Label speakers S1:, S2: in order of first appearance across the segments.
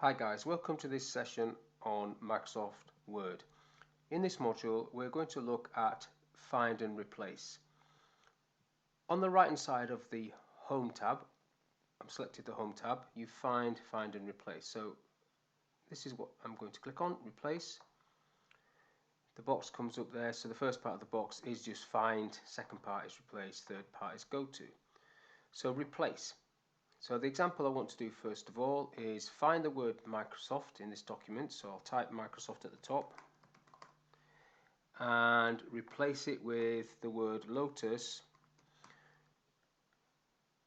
S1: Hi guys, welcome to this session on Microsoft Word. In this module we're going to look at find and replace. On the right hand side of the Home tab, I've selected the Home tab, you find and replace. So this is what I'm going to click on, replace. The box comes up there, so the first part of the box is just find, second part is replace, third part is go to. So replace. So the example I want to do first of all is find the word Microsoft in this document. So I'll type Microsoft at the top and replace it with the word Lotus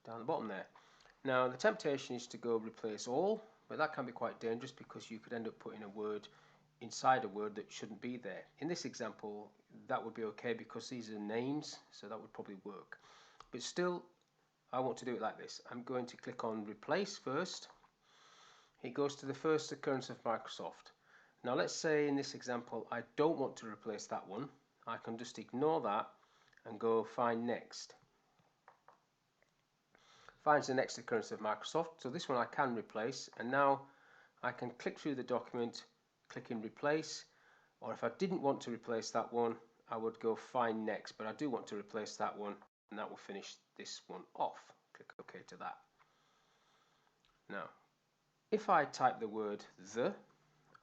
S1: down the bottom there. Now the temptation is to go replace all, but that can be quite dangerous because you could end up putting a word inside a word that shouldn't be there. In this example that would be okay because these are names, so that would probably work. But still, I want to do it like this. I'm going to click on replace first. It goes to the first occurrence of Microsoft. Now let's say in this example I don't want to replace that one. I can just ignore that and go find next. Finds the next occurrence of Microsoft. So this one I can replace, and now I can click through the document, click in replace, or if I didn't want to replace that one I would go find next, but I do want to replace that one, and that will finish this one off. Click OK to that. Now if I type the word the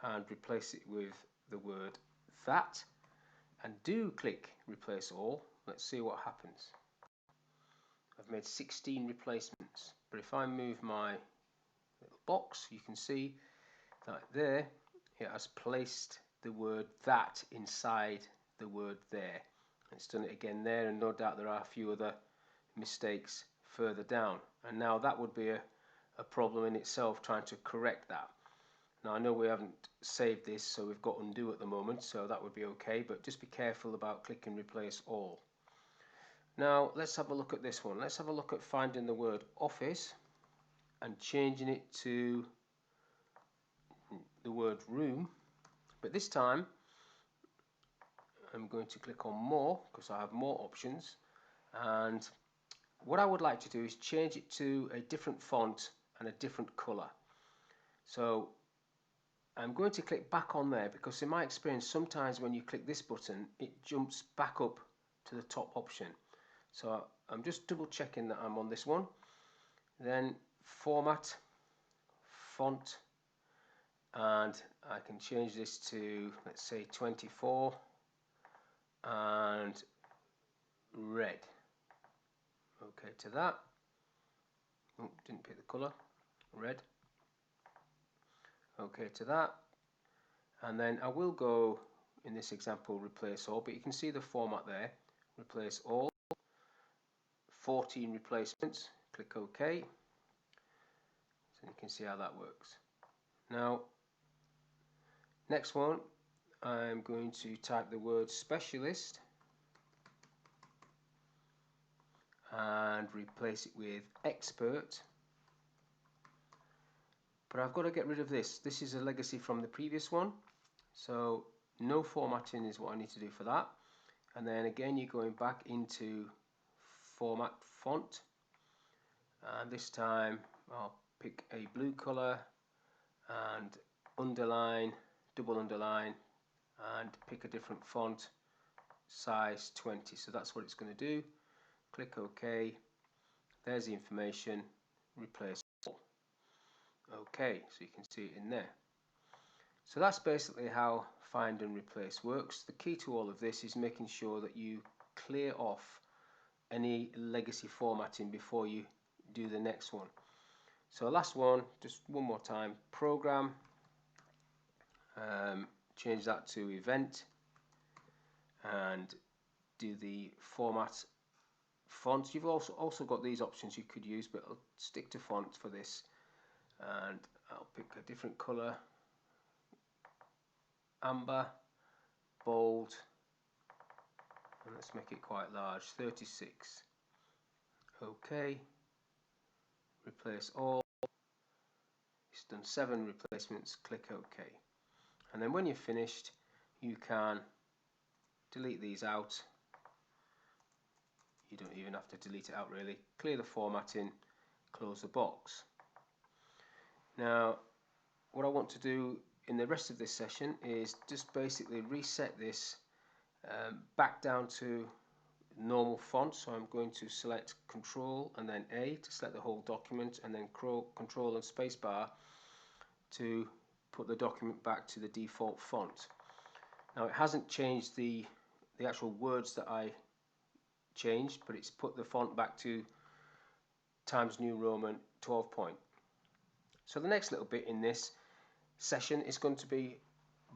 S1: and replace it with the word that and do click replace all, let's see what happens. I've made 16 replacements, but if I move my little box you can see that there it has placed the word that inside the word there. It's done it again there, and no doubt there are a few other mistakes further down, and now that would be a problem in itself trying to correct that. Now I know we haven't saved this, so we've got undo at the moment, so that would be okay, but just be careful about clicking replace all. Now let's have a look at this one. Let's have a look at finding the word office and changing it to the word room, but this time I'm going to click on more because I have more options, and what I would like to do is change it to a different font and a different color. So I'm going to click back on there because in my experience sometimes when you click this button it jumps back up to the top option. So I'm just double checking that I'm on this one. Then format, font, and I can change this to, let's say, 24 and red. Okay to that. Oh, didn't pick the color. Red. Okay to that. And then I will go, in this example, replace all, but you can see the format there. Replace all. 14 replacements. Click OK. So you can see how that works. Now, next one, I'm going to type the word specialist and replace it with expert. But I've got to get rid of this. This is a legacy from the previous one, so no formatting is what I need to do for that. And then again you're going back into format, font, and this time I'll pick a blue color and underline, double underline, and pick a different font, size 20. So that's what it's going to do. Click OK. There's the information. Replace all. Okay, so you can see it in there. So that's basically how find and replace works. The key to all of this is making sure that you clear off any legacy formatting before you do the next one. So last one, just one more time, program, change that to event and do the format font. You've also got these options you could use, but I'll stick to font for this, and I'll pick a different color, amber, bold, and let's make it quite large, 36. OK, replace all. It's done 7 replacements. Click OK, and then when you're finished you can delete these out. You don't even have to delete it out really. Clear the formatting, close the box. Now what I want to do in the rest of this session is just basically reset this back down to normal font. So I'm going to select Control and then A to select the whole document, and then Control and Spacebar to put the document back to the default font. Now it hasn't changed the actual words that I changed, but it's put the font back to Times New Roman 12 point. So the next little bit in this session is going to be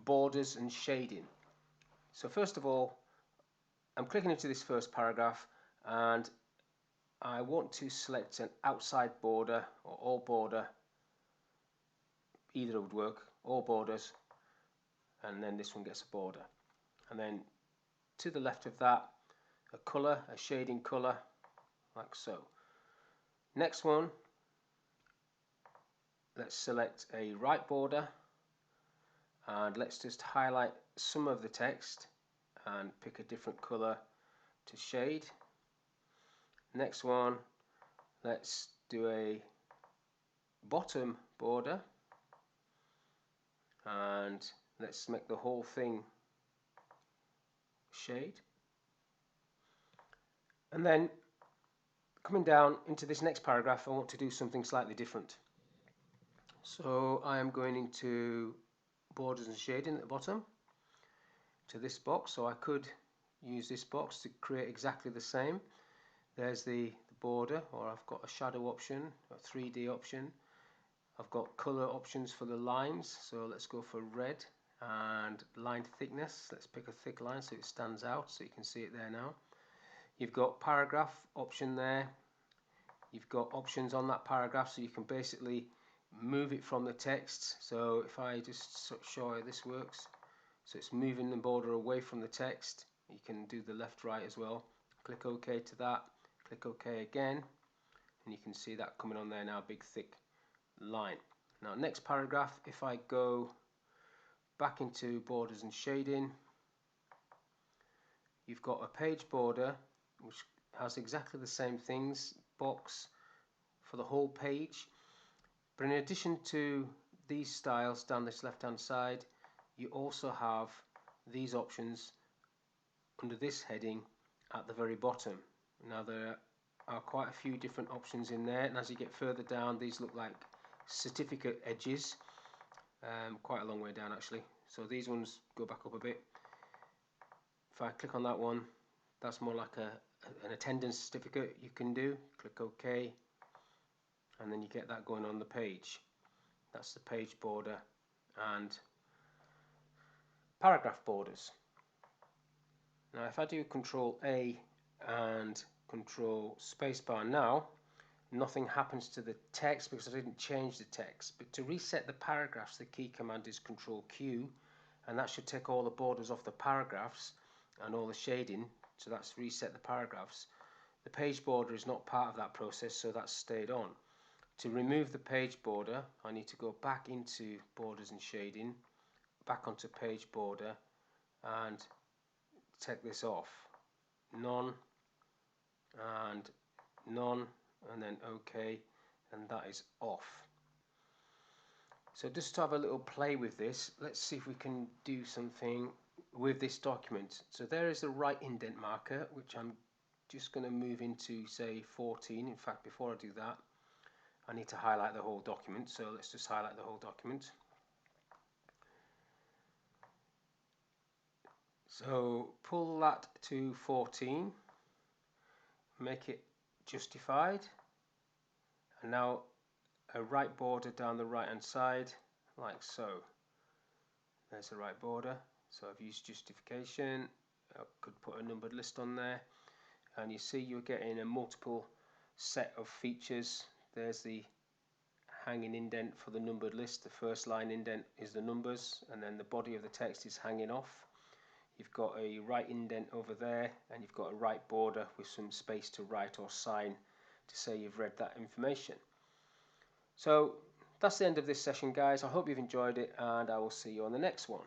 S1: borders and shading. So first of all, I'm clicking into this first paragraph and I want to select an outside border or all border. Either would work, all borders, and then this one gets a border. And then to the left of that, a colour, a shading colour, like so. Next one, let's select a right border and let's just highlight some of the text and pick a different colour to shade. Next one, let's do a bottom border and let's make the whole thing shade. And then coming down into this next paragraph, I want to do something slightly different. So I am going into borders and shading at the bottom to this box. So I could use this box to create exactly the same. There's the border, or I've got a shadow option, a 3D option. I've got color options for the lines, so let's go for red, and line thickness, let's pick a thick line so it stands out, so you can see it there now. You've got paragraph option there. You've got options on that paragraph, so you can basically move it from the text. So if I just show how this works, so it's moving the border away from the text. You can do the left right as well. Click OK to that, click OK again, and you can see that coming on there now, big thick line. Now next paragraph, if I go back into borders and shading, you've got a page border which has exactly the same things, box for the whole page, but in addition to these styles down this left hand side, you also have these options under this heading at the very bottom. Now there are quite a few different options in there, and as you get further down, these look like certificate edges, quite a long way down actually, so these ones go back up a bit. If I click on that one, that's more like an attendance certificate you can do. Click OK, and then you get that going on the page. That's the page border and paragraph borders. Now if I do Control A and Control Spacebar now, nothing happens to the text because I didn't change the text. But to reset the paragraphs, the key command is Control Q, and that should take all the borders off the paragraphs and all the shading. So that's reset the paragraphs. The page border is not part of that process, so that's stayed on. To remove the page border, I need to go back into borders and shading, back onto page border, and take this off. None, and none, and then OK, and that is off. So just to have a little play with this, let's see if we can do something with this document. So there is the right indent marker, which I'm just going to move into, say, 14. In fact, before I do that, I need to highlight the whole document. So let's just highlight the whole document. So pull that to 14, make it justified, and now a right border down the right hand side, like so. There's the right border. So I've used justification. I could put a numbered list on there, and you see you're getting a multiple set of features. There's the hanging indent for the numbered list. The first line indent is the numbers, and then the body of the text is hanging off. You've got a right indent over there, and you've got a right border with some space to write or sign to say you've read that information. So that's the end of this session, guys. I hope you've enjoyed it, and I will see you on the next one.